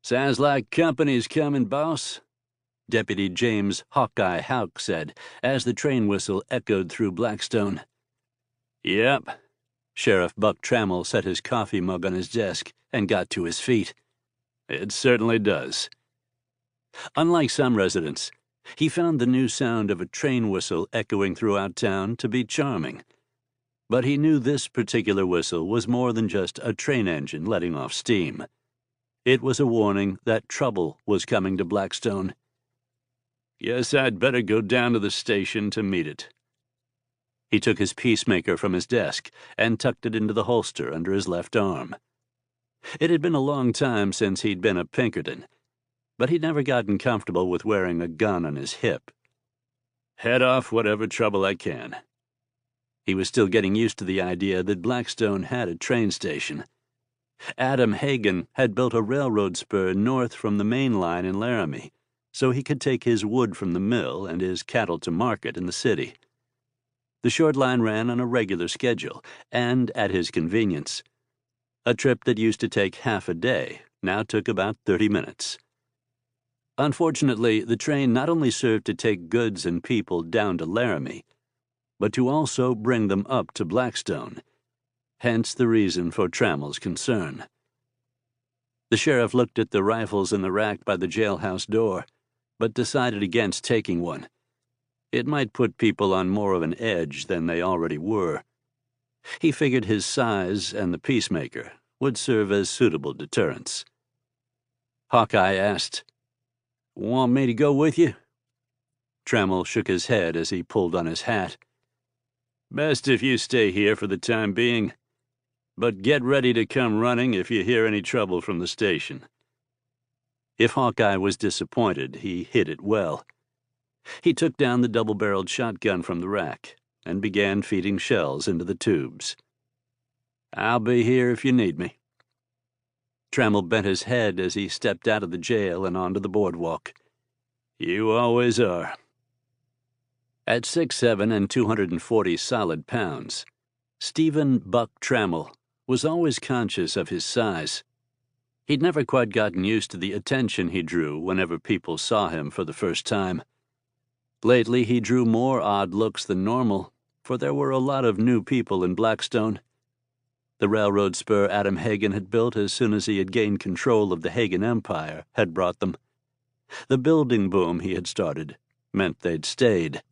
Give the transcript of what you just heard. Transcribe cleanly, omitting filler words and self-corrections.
"Sounds like company's coming, boss," Deputy James Hawkeye Houck said as the train whistle echoed through Blackstone. "Yep." Sheriff Buck Trammel set his coffee mug on his desk and got to his feet. "It certainly does." Unlike some residents, he found the new sound of a train whistle echoing throughout town to be charming. But he knew this particular whistle was more than just a train engine letting off steam. It was a warning that trouble was coming to Blackstone. "Guess I'd better go down to the station to meet it." He took his peacemaker from his desk and tucked it into the holster under his left arm. It had been a long time since he'd been a Pinkerton, but he'd never gotten comfortable with wearing a gun on his hip. "Head off whatever trouble I can." He was still getting used to the idea that Blackstone had a train station. Adam Hagen had built a railroad spur north from the main line in Laramie, so he could take his wood from the mill and his cattle to market in the city. The short line ran on a regular schedule and at his convenience. A trip that used to take half a day now took about 30 minutes. Unfortunately, the train not only served to take goods and people down to Laramie, but to also bring them up to Blackstone, hence the reason for Trammel's concern. The sheriff looked at the rifles in the rack by the jailhouse door, but decided against taking one. It might put people on more of an edge than they already were. He figured his size and the peacemaker would serve as suitable deterrents. Hawkeye asked, "Want me to go with you?" Trammel shook his head as he pulled on his hat. "Best if you stay here for the time being, but get ready to come running if you hear any trouble from the station." If Hawkeye was disappointed, he hid it well. He took down the double-barreled shotgun from the rack and began feeding shells into the tubes. "I'll be here if you need me." Trammel bent his head as he stepped out of the jail and onto the boardwalk. "You always are." At 6'7" and 240 solid pounds, Stephen Buck Trammel was always conscious of his size. He'd never quite gotten used to the attention he drew whenever people saw him for the first time. Lately, he drew more odd looks than normal, for there were a lot of new people in Blackstone. The railroad spur Adam Hagen had built as soon as he had gained control of the Hagen Empire had brought them. The building boom he had started meant they'd stayed.